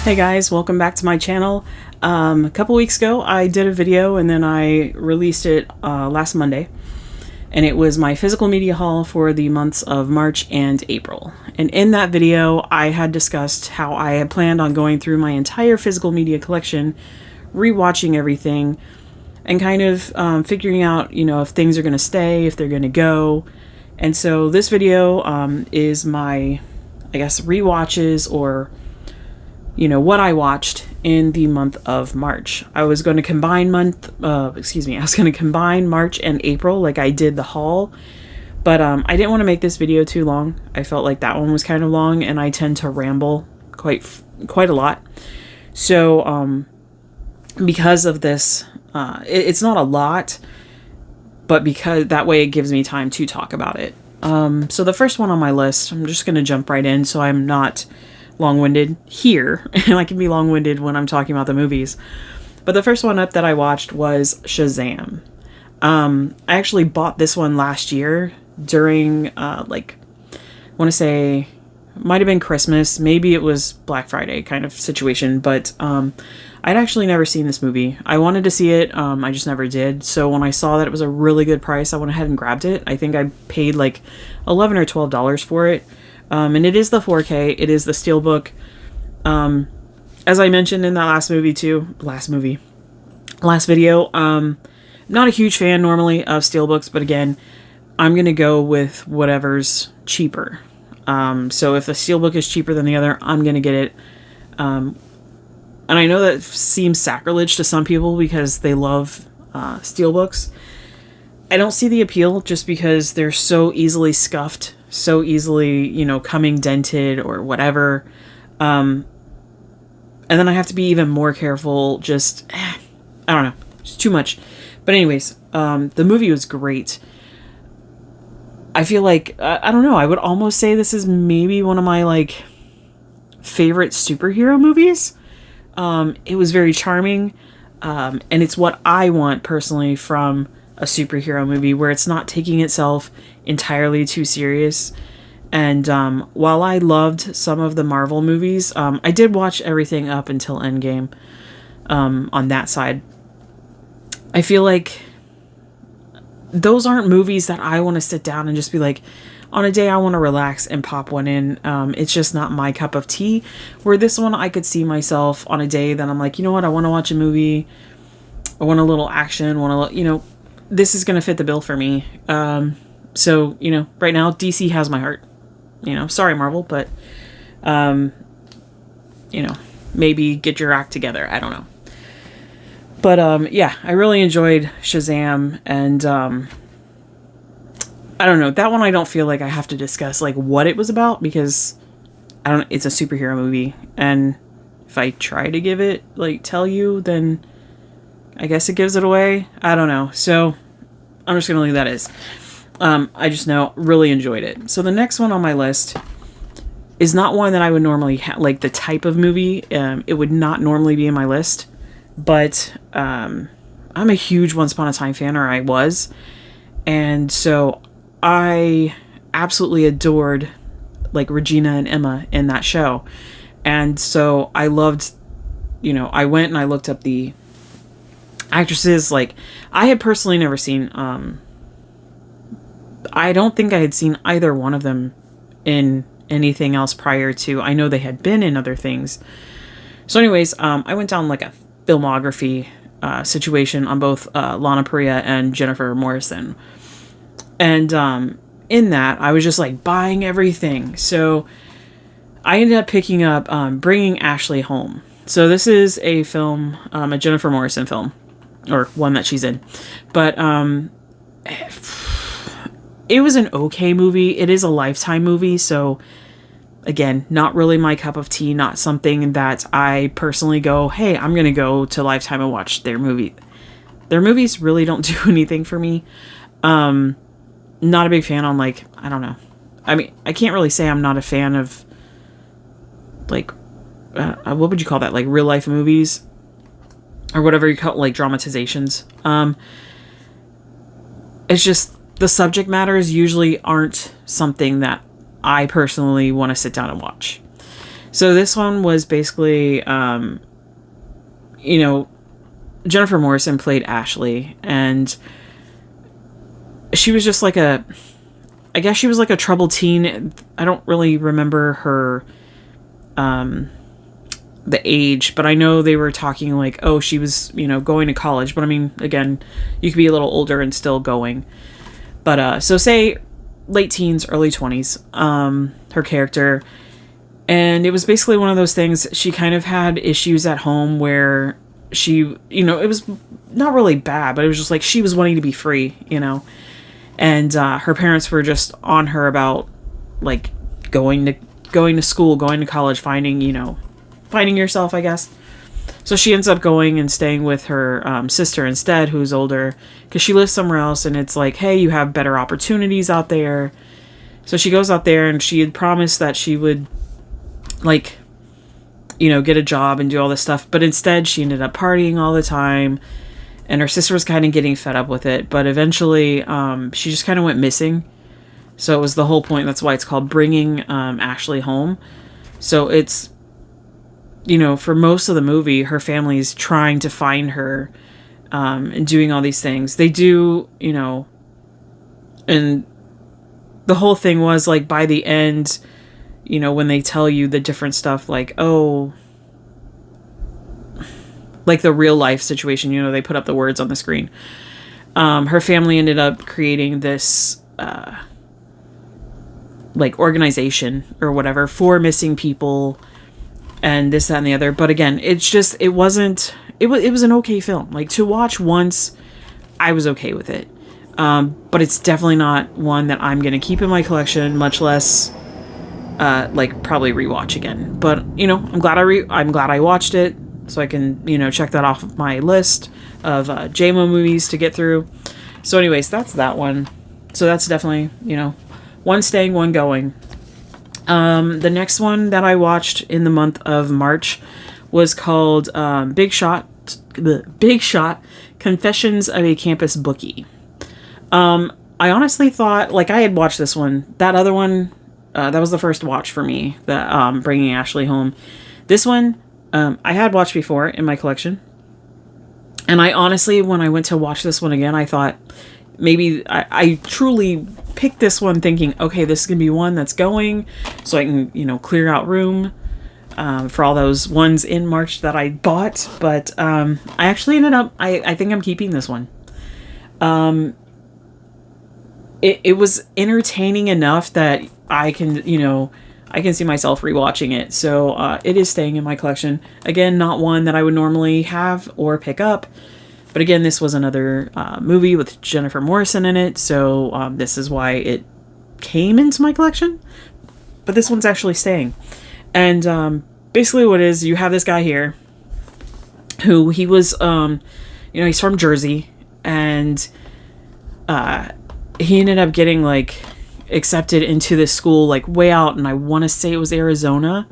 Hey guys, welcome back to my channel. A couple weeks ago I did a video and then I released it last Monday, and it was my physical media haul for the months of March and April. And in that video I had discussed how I had planned on going through my entire physical media collection, rewatching everything, and kind of figuring out, if things are going to stay, if they're going to go. And so this video is my, I guess, rewatches, or what I watched in the month of March. I was going to combine March and April like I did the haul, but I didn't want to make this video too long. I felt like that one was kind of long, and I tend to ramble quite a lot. So because of this, it's not a lot, but because that way it gives me time to talk about it. So the first one on my list, I'm just going to jump right in so I'm not long-winded here, and I can be long-winded when I'm talking about the movies. But the first one up that I watched was Shazam. I actually bought this one last year during I want to say might have been Christmas, maybe it was Black Friday kind of situation, but I'd actually never seen this movie. I wanted to see it, I just never did. So when I saw that it was a really good price, I went ahead and grabbed it. I think I paid like $11 or $12 for it. And it is the 4K. It is the Steelbook. As I mentioned in that last video, not a huge fan normally of Steelbooks, but again, I'm going to go with whatever's cheaper. So if the Steelbook is cheaper than the other, I'm going to get it. And I know that seems sacrilege to some people because they love Steelbooks. I don't see the appeal just because they're so easily scuffed, so easily, coming dented or whatever. And then I have to be even more careful. I don't know. It's too much. But anyways, the movie was great. I feel like, I don't know, I would almost say this is maybe one of my, favorite superhero movies. It was very charming. And it's what I want personally from a superhero movie, where it's not taking itself entirely too serious. And while I loved some of the Marvel movies, I did watch everything up until Endgame on that side. I feel like those aren't movies that I want to sit down and just be like, on a day I want to relax and pop one in. It's just not my cup of tea. Where this one, I could see myself on a day that I'm like, you know what, I want to watch a movie, I want a little action, this is going to fit the bill for me. So, right now, DC has my heart. Sorry, Marvel, but, maybe get your act together. I don't know. But, yeah, I really enjoyed Shazam, and, I don't know. That one I don't feel like I have to discuss, what it was about, because, it's a superhero movie, and if I try to give it, tell you, then I guess it gives it away. I don't know. So I'm just going to leave that as. I just know, really enjoyed it. So the next one on my list is not one that I would normally the type of movie. It would not normally be in my list, but I'm a huge Once Upon a Time fan, or I was. And so I absolutely adored Regina and Emma in that show. And so I loved, I went and I looked up the actresses. I had personally never seen, I don't think I had seen either one of them in anything else prior to. I know they had been in other things. So anyways, I went down a filmography situation on both Lana Parrilla and Jennifer Morrison. And in that, I was just buying everything. So I ended up picking up Bringing Ashley Home. So this is a film, a Jennifer Morrison film, or one that she's in. But it was an okay movie. It is a Lifetime movie, so again, not really my cup of tea, not something that I personally go, hey, I'm going to go to Lifetime and watch their movie. Their movies really don't do anything for me. Not a big fan on I don't know. I mean, I can't really say I'm not a fan of what would you call that? Real life movies, or whatever you call dramatizations. It's just the subject matters usually aren't something that I personally want to sit down and watch. So this one was basically, you know, Jennifer Morrison played Ashley, and she was just like I guess she was like a troubled teen. I don't really remember her, the age, but I know they were talking like, oh, she was, going to college. But I mean, again, you could be a little older and still going. But, so say late teens, early 20s, her character. And it was basically one of those things. She kind of had issues at home where she, it was not really bad, but it was just like she was wanting to be free, and her parents were just on her about like going to school, going to college, finding yourself, I guess. So she ends up going and staying with her sister instead, who's older, because she lives somewhere else, and it's like, hey, you have better opportunities out there. So she goes out there, and she had promised that she would get a job and do all this stuff, but instead she ended up partying all the time, and her sister was kind of getting fed up with it. But eventually she just kind of went missing. So it was the whole point. That's why it's called Bringing Ashley Home. So it's, for most of the movie, her family's trying to find her and doing all these things. They do, and the whole thing was like by the end, when they tell you the different stuff, like, oh, like the real life situation, they put up the words on the screen. Her family ended up creating this like organization or whatever for missing people and this, that, and the other. But again, it was an okay film. Like, to watch once, I was okay with it. But it's definitely not one that I'm going to keep in my collection, much less probably rewatch again. But I'm glad I watched it, so I can check that off of my list of JMO movies to get through. So anyways, that's that one. So that's definitely one staying, one going. The next one that I watched in the month of March was called Big Shot: Confessions of a Campus Bookie. I honestly thought, like, I had watched this one. That other one, that was the first watch for me, that Bringing Ashley Home. This one, I had watched before in my collection. And I honestly, when I went to watch this one again, I thought maybe I truly picked this one thinking, okay, this is going to be one that's going so I can, clear out room for all those ones in March that I bought. But I actually ended up, I think I'm keeping this one. It was entertaining enough that I can, I can see myself rewatching it. So it is staying in my collection. Again, not one that I would normally have or pick up. But again, this was another movie with Jennifer Morrison in it. So this is why it came into my collection. But this one's actually staying. And basically what it is, you have this guy here who he was, he's from Jersey. And he ended up getting accepted into this school way out, and I want to say it was Arizona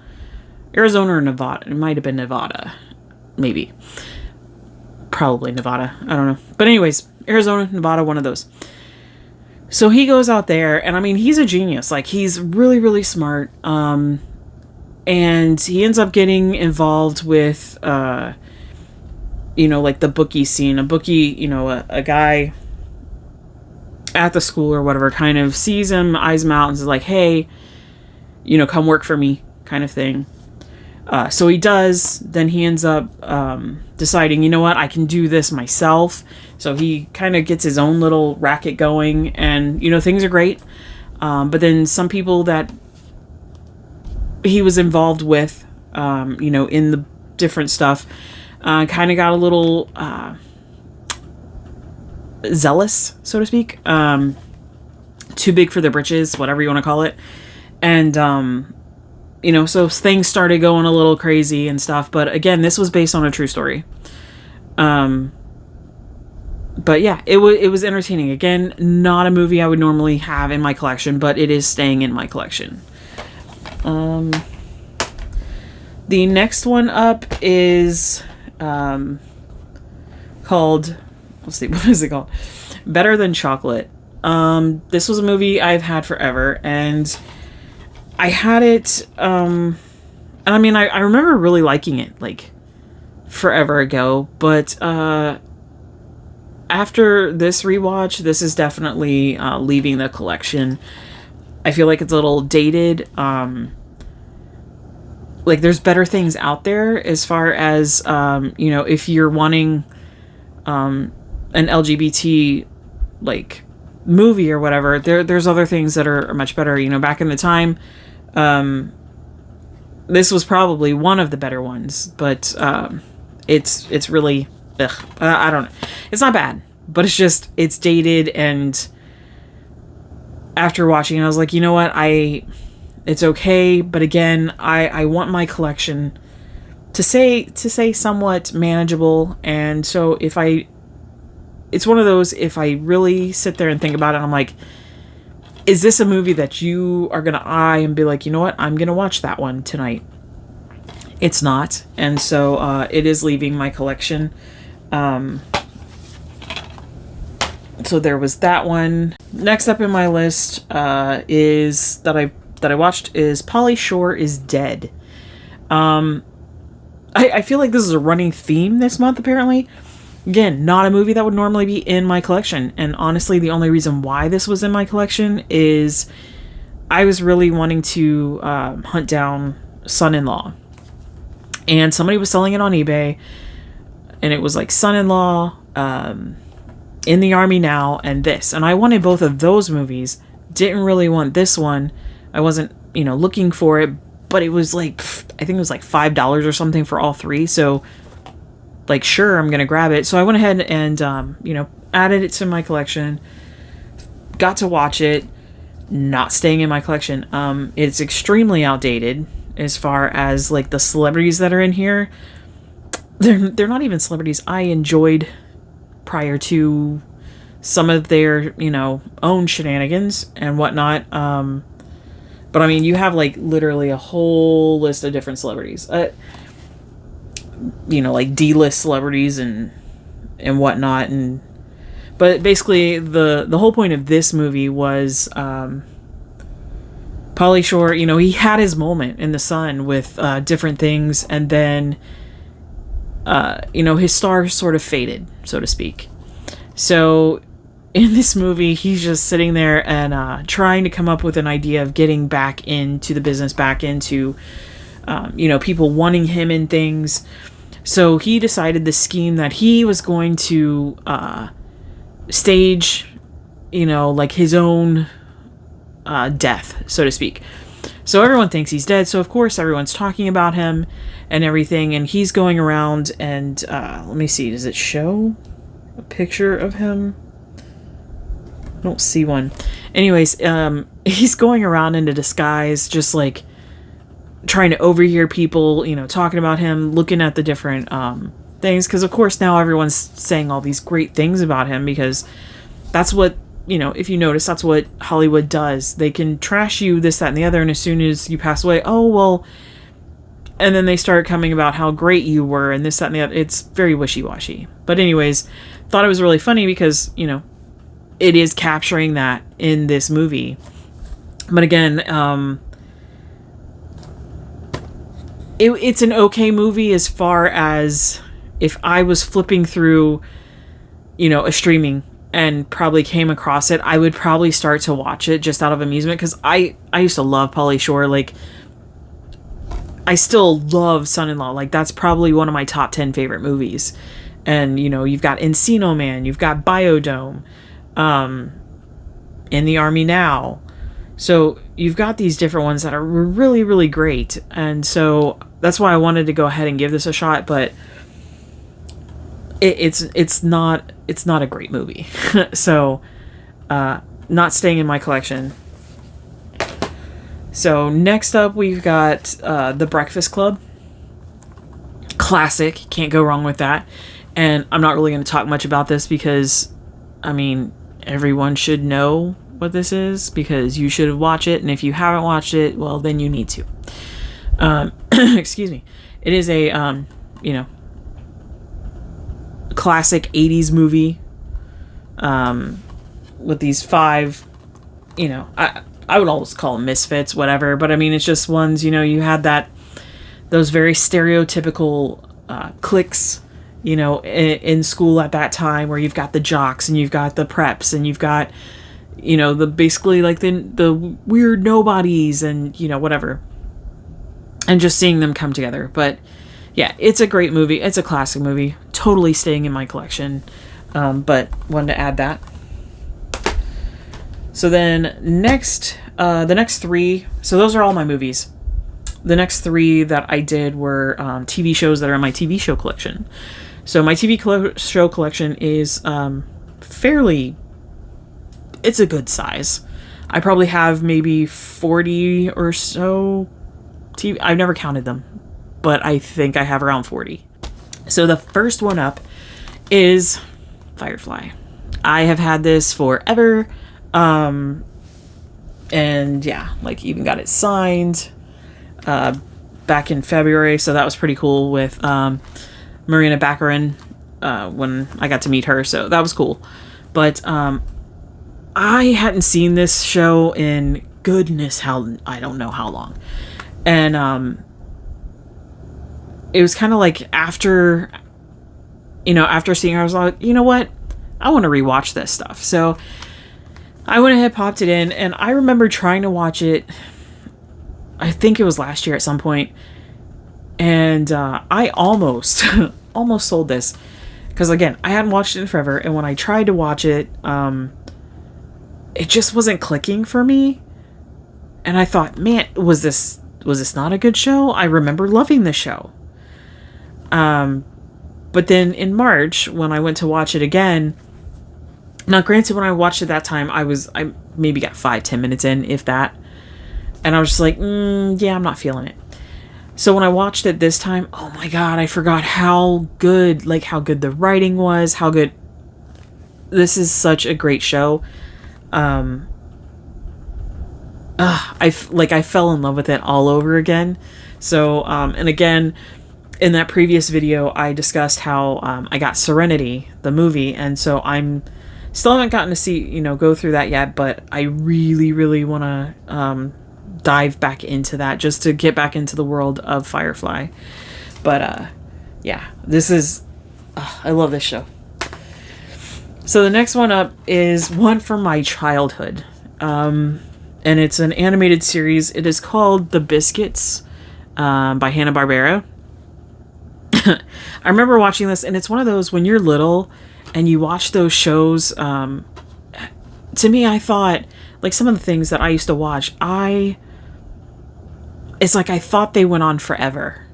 or Nevada. It might have been Nevada, maybe, probably Nevada, I don't know, but anyways, Arizona, Nevada, one of those. So he goes out there, and I mean, he's a genius. He's really, really smart, and he ends up getting involved with the bookie scene. A bookie, a guy at the school or whatever kind of sees him, eyes him out, and is like, hey, come work for me, kind of thing. So he does. Then he ends up deciding, what, I can do this myself. So he kind of gets his own little racket going, and things are great. But then some people that he was involved with, in the different stuff, kind of got a little zealous, so to speak, too big for their britches, whatever you want to call it. And so things started going a little crazy and stuff. But again, this was based on a true story. But yeah, it was entertaining. Again, not a movie I would normally have in my collection, but it is staying in my collection. The next one up is called, let's see, what is it called? Better Than Chocolate. This was a movie I've had forever, and I had it And I mean, I remember really liking it, like, forever ago, but after this rewatch, this is definitely leaving the collection. I feel like it's a little dated. Like, there's better things out there as far as, if you're wanting an LGBT, like, movie or whatever, there's other things that are much better. Back in the time, this was probably one of the better ones, but it's really, I don't know. It's not bad, but it's dated, and after watching it, I was like, you know what, it's okay, but again, I want my collection to say somewhat manageable, and so it's one of those, if I really sit there and think about it, I'm like, is this a movie that you are gonna eye and be like, you know what, I'm gonna watch that one tonight? It's not, and so it is leaving my collection. So there was that one. Next up in my list is that I watched is Pauly Shore is Dead. I feel like this is a running theme this month, apparently. Again, not a movie that would normally be in my collection. And honestly, the only reason why this was in my collection is I was really wanting to hunt down Son-in-Law. And somebody was selling it on eBay. And it was like Son-in-Law, In the Army Now, and this. And I wanted both of those movies. Didn't really want this one. I wasn't, looking for it. But it was like, I think it was like $5 or something for all three. So, like, sure, I'm going to grab it. So I went ahead and, added it to my collection. Got to watch it. Not staying in my collection. It's extremely outdated as far as, like, the celebrities that are in here. They're not even celebrities I enjoyed prior to some of their, own shenanigans and whatnot. But I mean, you have, like, literally a whole list of different celebrities. Like D-list celebrities and whatnot, but basically the whole point of this movie was Pauly Shore, he had his moment in the sun with different things, and then his star sort of faded, so to speak. So in this movie, he's just sitting there and trying to come up with an idea of getting back into the business, back into people wanting him in things. So he decided the scheme that he was going to stage, like his own death, so to speak. So everyone thinks he's dead. So of course everyone's talking about him and everything. And he's going around and let me see. Does it show a picture of him? I don't see one. Anyways, he's going around in a disguise, just like trying to overhear people, talking about him, looking at the different things, because of course now everyone's saying all these great things about him, because that's what, if you notice, that's what Hollywood does. They can trash you, this, that, and the other, and as soon as you pass away, oh, well, and then they start coming about how great you were, and this, that, and the other. It's very wishy-washy. But anyways, thought it was really funny because, it is capturing that in this movie. But again, it's an okay movie as far as if I was flipping through, a streaming and probably came across it, I would probably start to watch it just out of amusement, because I used to love Pauly Shore. Like, I still love Son-in-Law. Like, that's probably one of my top 10 favorite movies. And, you've got Encino Man, you've got Biodome, In the Army Now. So you've got these different ones that are really, really great. And so that's why I wanted to go ahead and give this a shot, but it's not a great movie. So not staying in my collection. So next up we've got The Breakfast Club. Classic, can't go wrong with that. And I'm not really going to talk much about this because, I mean, everyone should know what this is, because you should watch it, and if you haven't watched it, well, then you need to. Excuse me. It is a classic 80s movie with these 5, I would always call them misfits, whatever, but I mean, it's just ones, you had that those very stereotypical cliques, you know, in school at that time, where you've got the jocks and you've got the preps and you've got, you know, the basically like the weird nobodies and, you know, whatever. And just seeing them come together. But yeah, it's a great movie. It's a classic movie. Totally staying in my collection. But wanted to add that. So then next, the next three, so those are all my movies. The next three that I did were TV shows that are in my TV show collection. So my TV show collection is fairly, it's a good size. I probably have maybe 40 or so TV. I've never counted them, but I think I have around 40. So the first one up is Firefly. I have had this forever. And yeah, like even got it signed back in February. So that was pretty cool with Marina Baccarin when I got to meet her. So that was cool. But I hadn't seen this show in goodness I don't know how long. And it was kind of like after seeing her, I was like, you know what? I want to rewatch this stuff. So I went ahead, popped it in, and I remember trying to watch it. I think it was last year at some point. And I almost sold this. Because again, I hadn't watched it in forever. And when I tried to watch it, it just wasn't clicking for me. And I thought, man, was this not a good show? I remember loving this show. But then in March, when I went to watch it again, now granted, when I watched it that time, I maybe got 5-10 minutes in, if that. And I was just like, yeah, I'm not feeling it. So when I watched it this time, oh my God, I forgot how good the writing was, how good. This is such a great show. I fell in love with it all over again. So, and again, in that previous video, I discussed how I got Serenity, the movie, and so I'm still haven't gotten to see, go through that yet, but I really, really want to dive back into that just to get back into the world of Firefly. But yeah, this is, I love this show. So the next one up is one from my childhood. And it's an animated series. It is called The Biscuits by Hanna-Barbera. I remember watching this, and it's one of those when you're little and you watch those shows. To me, I thought, like, some of the things that I used to watch, it's like I thought they went on forever.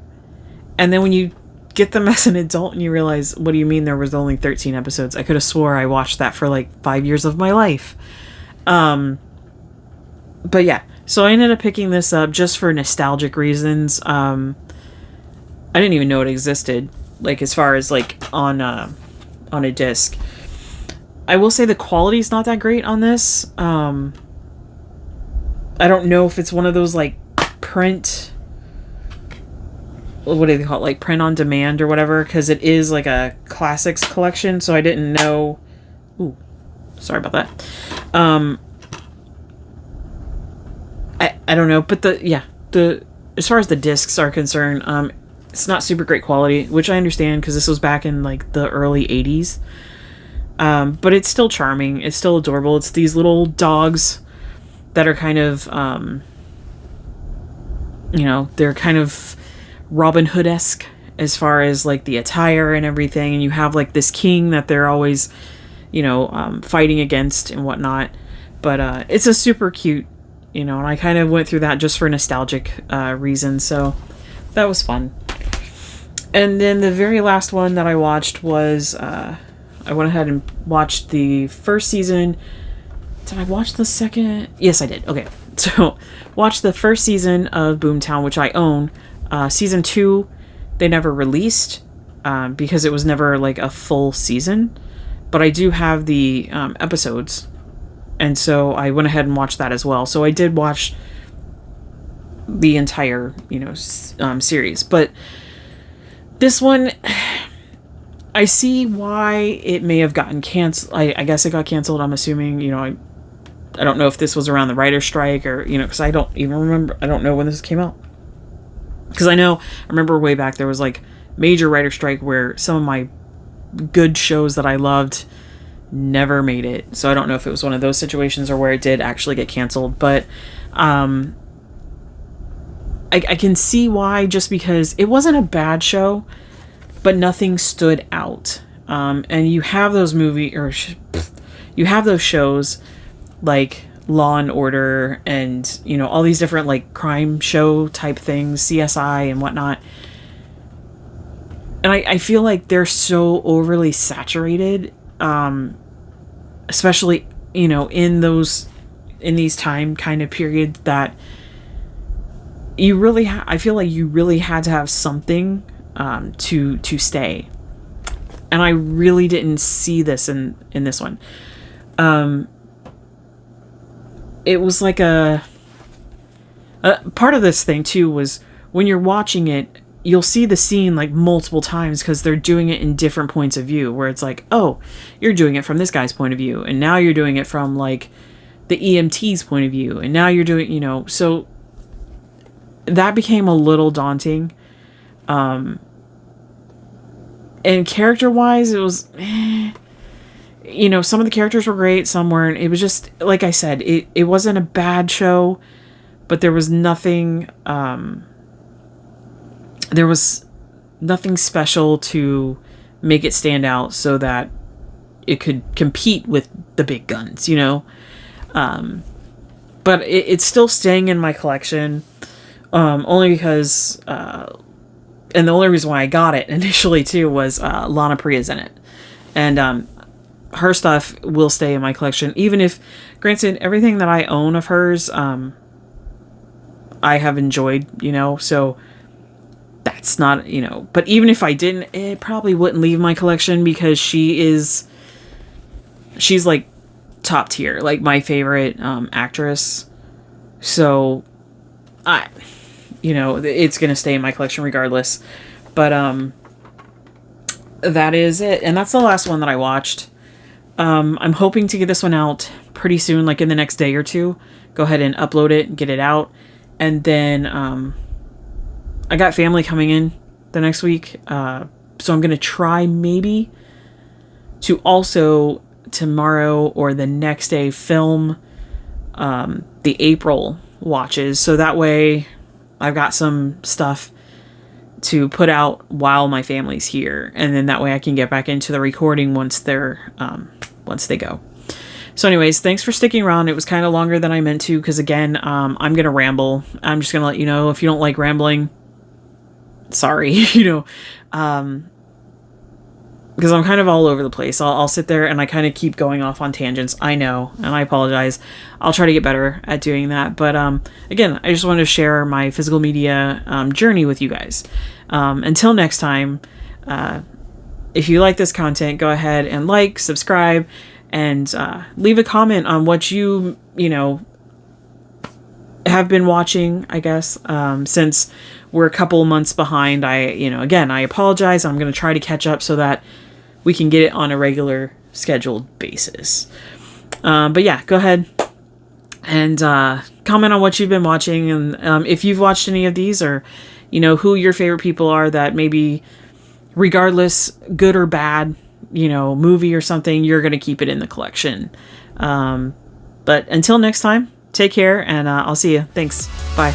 And then when you get them as an adult and you realize, what do you mean there was only 13 episodes? I could have swore I watched that for like 5 years of my life. But yeah, so I ended up picking this up just for nostalgic reasons. I didn't even know it existed, like as far as like on a disc. I will say the quality's not that great on this. I don't know if it's one of those like print, what do they call it, like print on demand or whatever, because it is like a classics collection, so I didn't know. Ooh, sorry about that. I don't know, but the as far as the discs are concerned, it's not super great quality, which I understand because this was back in like the early 80s. But it's still charming. It's still adorable. It's these little dogs that are kind of, they're kind of Robin Hood-esque as far as like the attire and everything. And you have like this king that they're always, fighting against and whatnot. But it's a super cute, and I kind of went through that just for nostalgic reasons. So that was fun. And then the very last one that I watched was, I went ahead and watched the first season. Did I watch the second? Yes, I did. Okay. So, watched the first season of Boomtown, which I own. Season 2, they never released, because it was never like a full season. But I do have the episodes. And so I went ahead and watched that as well. So I did watch the entire, series. But this one, I see why it may have gotten canceled. I guess it got canceled, I'm assuming. I don't know if this was around the writer's strike or, because I don't even remember. I don't know when this came out. Because I remember way back there was like major writer strike where some of my good shows that I loved never made it. So I don't know if it was one of those situations or where it did actually get canceled. But I can see why, just because it wasn't a bad show, but nothing stood out. And you have those you have those shows like Law and Order and, you know, all these different like crime show type things, CSI and whatnot. And I feel like they're so overly saturated, especially, you know, in these time kind of periods, that you really I feel like you really had to have something to stay. And I really didn't see this in this one. It was like a part of this thing too was when you're watching it, you'll see the scene like multiple times because they're doing it in different points of view, where it's like, oh, you're doing it from this guy's point of view, and now you're doing it from like the EMT's point of view, and now you're doing, you know, so that became a little daunting. And character wise, it was, you know, some of the characters were great, some weren't. It was just, like I said, it wasn't a bad show, but there was nothing, special to make it stand out so that it could compete with the big guns, you know? But it's still staying in my collection, only because, and the only reason why I got it initially too was Lana Priya's in it. And her stuff will stay in my collection, even if, granted, everything that I own of hers, I have enjoyed, you know, so that's not, you know, but even if I didn't, it probably wouldn't leave my collection, because she's like top tier, like my favorite actress. So you know, it's gonna stay in my collection regardless. But that is it, and that's the last one that I watched. I'm hoping to get this one out pretty soon, like in the next day or two. Go ahead and upload it, get it out, and then I got family coming in the next week, so I'm gonna try maybe to also tomorrow or the next day film the April watches, so that way I've got some stuff to put out while my family's here, and then that way I can get back into the recording once they go. So anyways, thanks for sticking around. It was kind of longer than I meant to, because again, I'm gonna ramble. I'm just gonna let you know, if you don't like rambling, sorry, you know, because I'm kind of all over the place. I'll sit there and I kind of keep going off on tangents. I know, and I apologize. I'll try to get better at doing that. But again, I just wanted to share my physical media journey with you guys. Until next time, if you like this content, go ahead and like, subscribe, and leave a comment on what you know, have been watching, I guess, since we're a couple months behind. Again, I apologize. I'm going to try to catch up so that we can get it on a regular scheduled basis. But yeah, go ahead and comment on what you've been watching, and if you've watched any of these, or, you know, who your favorite people are that maybe, regardless, good or bad, you know, movie or something, you're going to keep it in the collection. But until next time, take care, and I'll see you. Thanks. Bye.